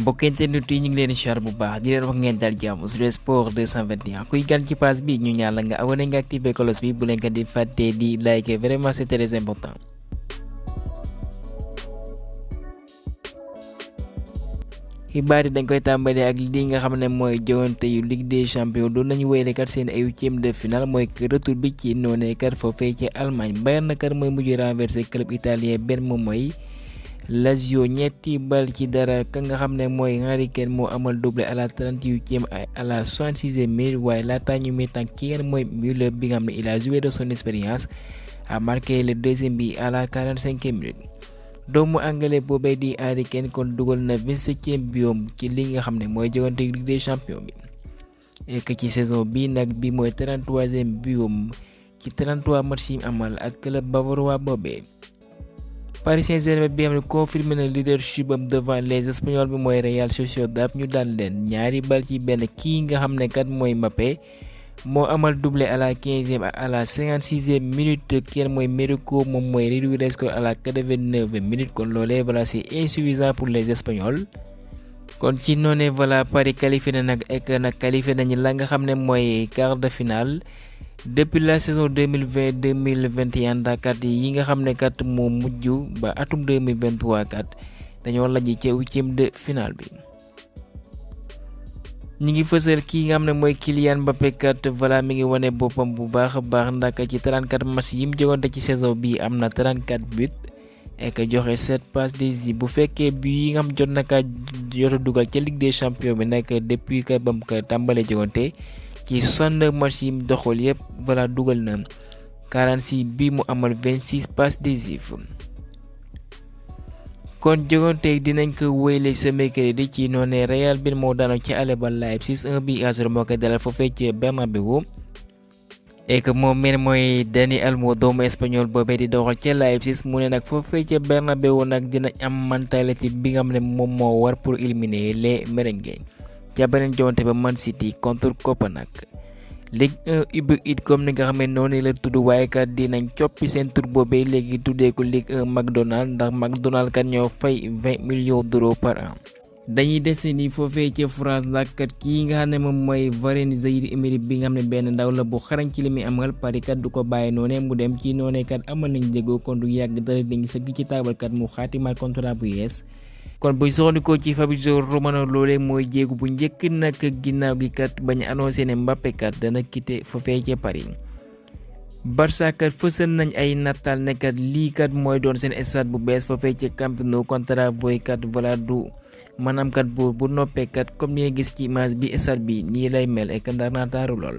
mbokkente nit yi ñu ngi leen char bu baax di leen wax ngeen dal jàmm sur sport 221 kuy gan ci page bi ñu ñaan la nga abonné nga activé cloche bi bu leen ko di fàtte di like vraiment c'est très important. xibaar yi dañ koy tàmbalee ak li nga xam ne mooy jogante yu Ligue des champions doon nañu wéyale kat seen ay huitième de finale mooy retour bi ci noonee kat foofee ci Allemagne Bayern kat mooy mujj renversé club italien benn moom mooy Lazio ñetti bal ci dara ka nga xam ne mooy Harry Kane moo amal doublé à la 38e à la 66e minute waaye laata ñu mi-temps ki ngeen mooy Müller bi nga xam ne il a joué de son expérience a marqué le deuxième bi à la 45e minute. doomu anglais boobee di Harry Kane kon dugal na 27e biom ci li nga xam ne mooy jogante Ligue des champions bi et que ci saison bi nag bi mooy 33e biom ci 33 match yi amal ak club bavarois boobee. Paris Saint-Germain bi nga xam ne confirmé na leadership am devant les Espagnols bi mooy Real Sociedad ñu daan leen ñaari bal ci benn kii nga xam ne kat mooy Mbappé moo amal doublé à la 15e ak à la 56e minute kenn mooy México moom mooy réduire le score à la 89e minute kon loolee voilà c'est insuffisant pour les Espagnols. kon ci noonee voilà Paris qualifié na nag ek nag qualifié nañu la nga xam ne mooy quart de finale depuis la saison 2020-2021 kat yi nga xam ne kat moo mujj ba atum 2023 kat dañoo lajj ci huitième de finale bi. ñi ngi fësal kii nga xam ne mooy Kylian Mbappé kat voilà mi ngi wane boppam bu baax a baax ndax ci 34 match yi mu jogante ci saison bi am na 34 buts et que joxe 7 passes décisives bu fekkee bi yi nga xam jot na kaa jot a dugal ca Ligue des champions bi nag depuis que bam ko tàmbalee jogante ci 69 match yi mu doxal yëpp voilà dugal na 46 bi mu amal 26 passes décisives. kon jogante dinañ ko wéyle ce mercredi ci noonee Real bi moo daanoo ci ale ba Leipzig 1-0 moo koy dalal foofee ci Bernabeu et que moom mel mooy Dani Olmo doomu espagnol boobee di doxal ca Leipzig mu ne nag foofee ca Bernabeu nag dina am mentalité bi nga xam ne moom moo war pour éliminer les merengues ca beneen jogante ba Man City contre Copenhague. Ligue 1 hybride comme ni nga xam ne noonu la tudd waaye kat dinañ coppi seen tur boobee léegi tuddee ko Ligue 1 McDonald ndax McDonald kat ñoo fay 20 millions d'euros par an. dañuy dese ni foofee ca France ndax kat kii nga xam ne moom mooy Varane Zaïre-Emery bi nga xam ne benn ndaw la bu xarañ ci li muy amal Paris kat du ko bàyyi noonee mu dem ci noonee kat amal nañ déggoo kon du yàgg dara dañuy sëgg ci taabal kat mu xaatimaat contrat bu yees. kon buñ soxandikoo ci Fabrizio Romano loolee mooy jéegu bu njëkk nag ginnaaw gi kat bañ annoncé ne Mbappé kat dana quitté foofee ca Paris. Barça kat fësal nañ ay nataal ne kat lii kat mooy doon seen stade bu bees foofee ca Camp Nou contrat booy kat voilà du maanaam kat bu noppee kat comme ni nga gis ci image bi stade bi nii lay mel ak ndar naa taaru lool.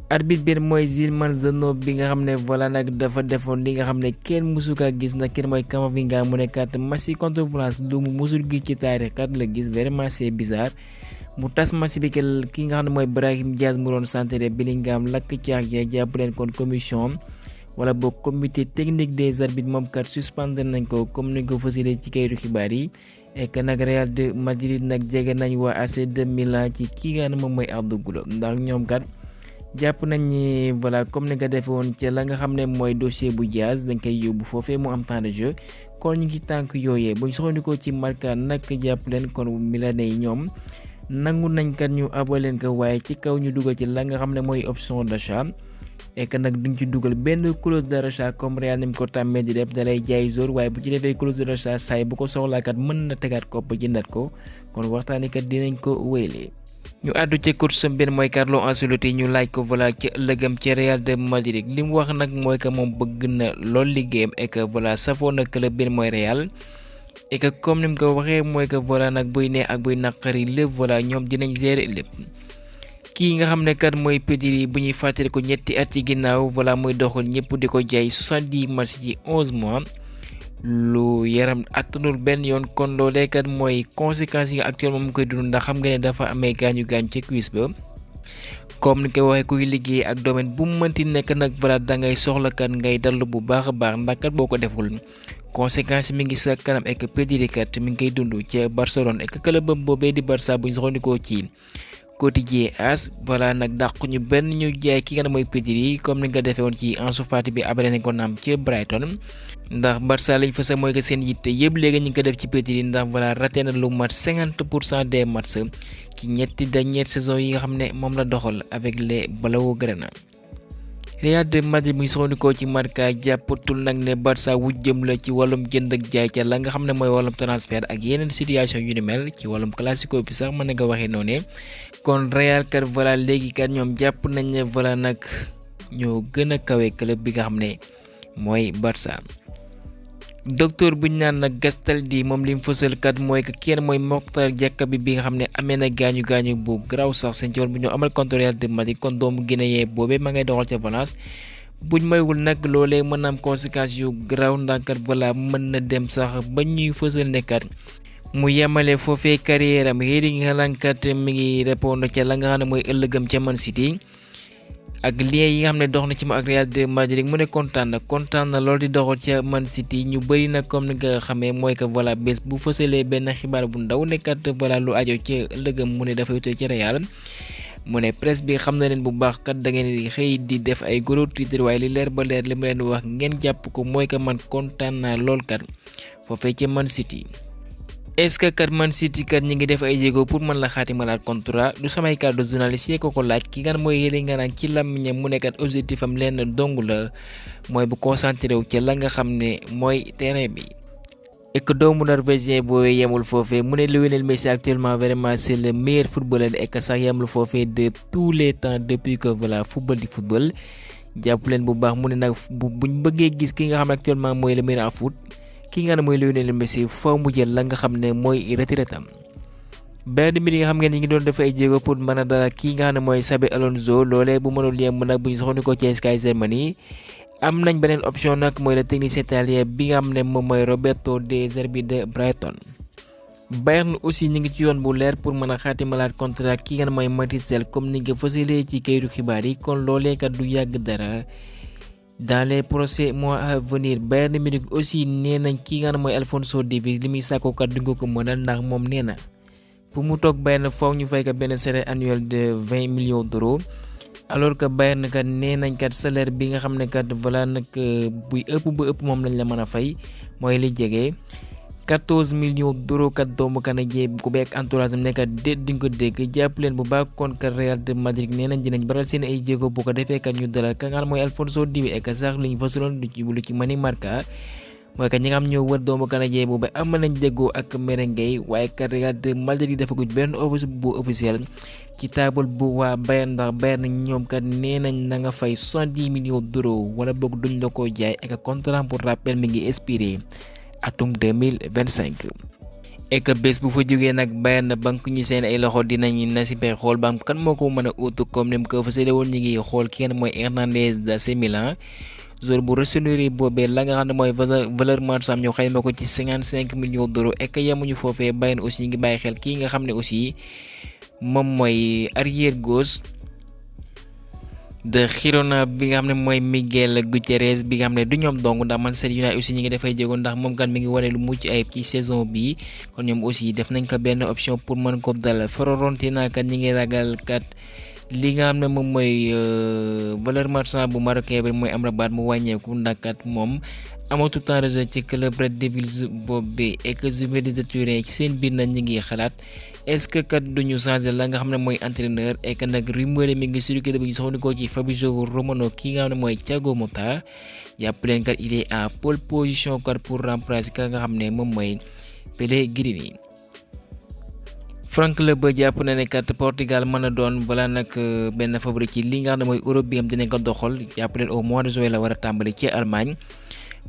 arbitre bi mooy Gilles Manzano bi nga xam ne voilà nag dafa defoon li nga xam ne kenn musu kaa gis nag kenn mooy Camavinga mu ne kat match contre France lu mu musul gis ci taarix kat la gis vraiment c'est bizarre mu tas match bi ki nga xam ne mooy Brahim Diaz mu doon centré Bellingham lakk caax ja jàpp leen kon commission wala boog comité technique des arbitres moom kat suspendre nañ ko comme ni ko fësalee ci kayitu xibaar yi et que nag Real de Madrid nag jege nañ waa AC de Milan ci ki nga xam ne moom mooy Arda Güler ndax ñoom kat. jàpp nañ ni voilà comme ni nga defee woon ca la nga xam ne mooy dossier bu Diaz dañ koy yóbbu foofee mu am temps de jeu kon ñu ngi tànk yooyee buñ soxandikoo ci Marca nag jàpp leen kon milanais yi ñoom nangu nañ kat ñu abal leen ko waaye ci kaw ñu dugal ci la nga xam ne mooy option d'achat et que nag duñ ci dugal benn clause de rachat comme Real ni mu ko tàmmee di def dalay jaay jour waaye bu ci defee clause de rachat saay bu ko soxlaakat mën na tegaat kopp jëndat ko kon waxtaanee kat dinañ ko wéylee. ñu àddu ci coach benn mooy Carlo Ancelotti ñu laaj ko voilà ci ëllëgam ci Real de Madrid li mu wax nag mooy que moom bëgg na lool liggéeyam et que voilà safoo na club benn mooy Real et que comme ni mu ko waxee mooy que voilà nag buy neex ak buy naqari lépp voilà ñoom dinañ gérer lépp. kii nga xam ne kat mooy Pedri bu ñuy fàttali ko ñetti at ci ginnaaw voilà muy doxal ñëpp di ko jaay 70 match ci 11 mois. lu yaram attanul benn yoon kon loolee kat mooy conséquences yi actuellement mu koy dund ndax xam nga ne dafa amee gaañu ci cuisse ba comme ni ko waxee kuy liggéey ak domaine bu mu mënti nekk nag voilà da ngay soxla kat ngay dallu bu baax a baax ndax kat boo ko deful conséquences mi ngi sa kanam ak Pedri kat mi ngi koy dund ca Barcelone ak club boobee di Barça bu ñu soxandikoo ci quotidien AS voilà nag dàqu ñu benn ñu jaay ki nga xam ne mooy Pedri comme ni nga defee woon ci Ansu Fati bi abale nañ ko naam ci Brighton ndax Barça lañ fa sax mooy que seen yitte yëpp léegi ñu ngi ko def ci Pedri ndax voilà raté na lu mat 50% des matchs ci ñetti dernière saison yi nga xam ne moom la doxal avec les Blaugrana. Real de Madrid muy soxandikoo ci Marca jàppatul nag ne Barça wujjëm la ci wàllum jënd ak jaay ca la nga xam ne mooy wàllum transfert ak yeneen situation yu ni mel ci wàllum classico bi sax mën na nga waxee noonu kon Real kat voilà léegi kat ñoom jàpp nañ ne voilà nag ñoo gën a kawe club bi nga xam ne mooy Barça. docteur buñ naan nag Gastaldi moom li mu fësal kat mooy que kenn mooy Mokhtar Diakhaby bi nga xam ne amee na gaañu bu graw sax seen ci woon bu ñu amal contre Real de Madrid kon doomu Guinéen boobee ma ngay doxal ca Valence buñ maywul nag loolee mën na am conséquences yu graw ndax kat voilà mën na dem sax ba ñuy fësal ne kat mu yemale foofee carrière am Erling Haaland kat mi ngi répondre ca la nga xam ne mooy ëllëgam ca Man City. ak lien yi nga xam ne dox na ci ma ak Real de Madrid mu ne kontaan na loolu di doxal ca Man City ñu bëri nag comme ni nga xamee mooy que voilà bés bu fësalee benn xibaar bu ndaw nekkat voilà lu ajo ci ëllëgam mu ne dafay tooy ci Real mu ne presse bi xam na leen bu baax kat da ngeen di xëy di def ay gros Twitter waaye li leer ba leer li mu leen wax ngeen jàpp ko mooy que man kontaan naa lool kat foofee ca Man City. est-ce que kat Man City kat ñi ngi def ay jéego pour mën la xaatimalaat contrat du samay kàddu journaliste yi ko laaj ki nga mooy Erling Haaland ci làmmiñam mu nekkat objectif am lenn dong la mooy bu concentré wu ci la nga xam ne mooy terrain bi. et que doomu norvégien boobee yemul foofee mu ne Lionel Messi actuellement vraiment c'est le meilleur footballeur et que sax yemul foofee de tous les temps depuis que voilà football di football jàpp leen bu baax mu ne nag buñ bëggee gis ki nga xam ne actuellement mooy le meilleur en foot. ki nga xam ne mooy Lionel Messi faw mu jël la nga xam ne mooy retraite am benn mbir yi nga xam ngeen ñi ngi doon def ay jéego pour mën a dalal kii nga xam ne mooy Xabi Alonso loolee bu mënul yem nag bu ñu soxandikoo ci Sky Germany am nañ beneen option nag mooy le technicien italien bi nga xam ne moom mooy Roberto De Zerbi de Brighton. Bayern aussi ñu ngi ci yoon bu leer pour mën a xaatimalaat contrat ki nga xam ne mooy Mathys Tel comme ni nga fësalee ci kayitu xibaar yi kon loolee kat du yàgg dara. dans les prochains mois à venir Bayern Munich aussi nee nañ ki nga xam ne mooy Alphonso Davies li muy sàkku kat du nga ko mënal ndax moom nee na pour mu toog Bayern faw ñu fay ko benn salaire annuel de 20 millions d'euros alors que Bayern kat nee nañ kat salaire bi nga xam ne kat voilà nag buy ëpp ba ëpp moom lañ la mën a fay mooy li jege 14 millions d'euros kat doomu Canadien ku beek entourage am nekkat déet duñ ko dégg jàpp leen bu baax kon kat Real de Madrid nee nañ dinañ baral seen ay jéego bu ko defee kat ñu dalal ka nga xam mooy Alphonso Davies ak sax liñ fasaloon lu ci mani Marca mooy kat ñi nga xam ñoo wër doomu Canadien boobu am nañ déggoo ak merengue waaye kat Real de Madrid dafa guñ benn office bu officiel ci table bu waa Bayern ndax Bayern ñoom kat nee nañ na nga fay 70 millions d'euros wala boog duñ la ko jaay ak contrat pour rappel mi ngi expiré atum 2025 et que bés bu fa jógee nag Bayern na banque ñu seen ay loxo dinañ na si pexe xool ba am kan moo ko mën a ut comme ni mu ko fasale woon ñu ngi xool kenn mooy Hernandez de AC Milan joueur bu reconnu boobee la nga xam ne mooy valeur marchande ñu xayma ko ci 55 millions d'euros et que yemuñu foofee Bayern aussi ñu ngi bàyyi xel kii nga xam ne aussi moom mooy arrière gauche de Girona bi nga xam ne mooy Miguel Gutiérrez bi nga xam ne du ñoom dong ndax Manchester United aussi ñi ngi dafay jéego ndax moom kan mi ngi wane lu mucc ayib ci saison bi kon ñoom aussi def nañ ko benn option pour mën ko dalal Fiorentina kat ñi ngi ragal kat li nga xam ne moom mooy valeur marchande bu marocain bi mooy Amrabat mu wàññeeku ndax kat moom amatu temps de jeu ci club Red Devils boobu et que Juventus de Turin ci seen biir nag ñi ngi xalaat est-ce que kat duñu changer la nga xam ne mooy entraîneur et que nag rumeur mi ngi circulé ba ñu soxla ci Fabrizio Romano ki nga xam ne mooy Thiago Motta jàpp leen kat il est en pole position kat pour remplacer ka nga xam ne moom mooy Pellegrini. Franck Leboeuf jàpp na ne kat Portugal mën a doon balaa nag benn favori ci li nga xam ne mooy Europe bi am dinañ ko doxal jàpp leen au mois de juin la war a tàmbali ci Allemagne.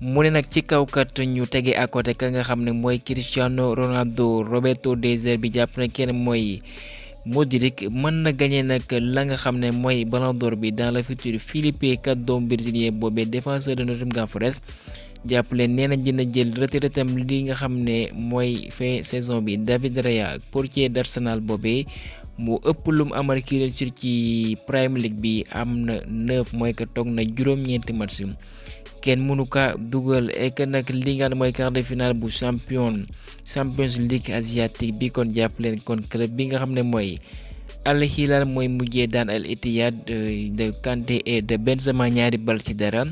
mu ne nag ci kaw kat ñu tege à côté ka nga xam ne mooy Cristiano Ronaldo Roberto De Zerbi jàpp na kenn mooy Modric mën na gagné nag la nga xam ne mooy Ballon d'Or bi dans le futur. Filipe kat doom brésilien boobee défenseur de Nottingham Forest jàpp leen nee na dina jël retraite am li nga xam ne mooy fin saison bi. David Raya portier d'Arsenal boobee mu ëpp lu mu amal kii ci Premier League bi am na 9 mooy que toog na juróom-ñeenti match kenn mënu ka dugal ek nag li nga mooy quart de finale bu Champions League asiatique bi kon jàpp leen kon club bi nga xam ne mooy Al Hilal mooy mujjee daan Al Ittihad de Kanté et de Benzema ñaari bal ci dara.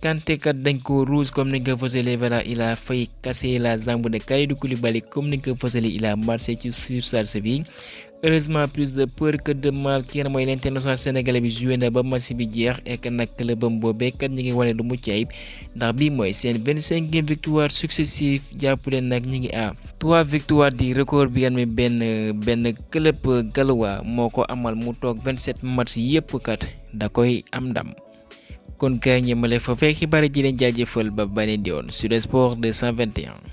Kanté kat dañ ko rouge comme ni nga ko fësalee voilà il a failli casser la jambe de Kalidou Koulibaly comme ni nga ko fësalee il a marché ci surcharge bi. Heureusement plus de peur que de mal ki mooy l'international sénégalais bi joué na ba match bi jeex et que nag clubam boobee kat ñi ngi wane lu mucc ayib ndax bii mooy seen 25e victoire successive jàpp leen nag ñi ngi à 3 victoires di record bi nga xam ne benn club gallois moo ko amal mu toog 27 match yëpp kat da koy am ndam. kon kay ñëmale fa fekk xibaar ji leen jaajëfal ba beneen yoon sur le sport 221.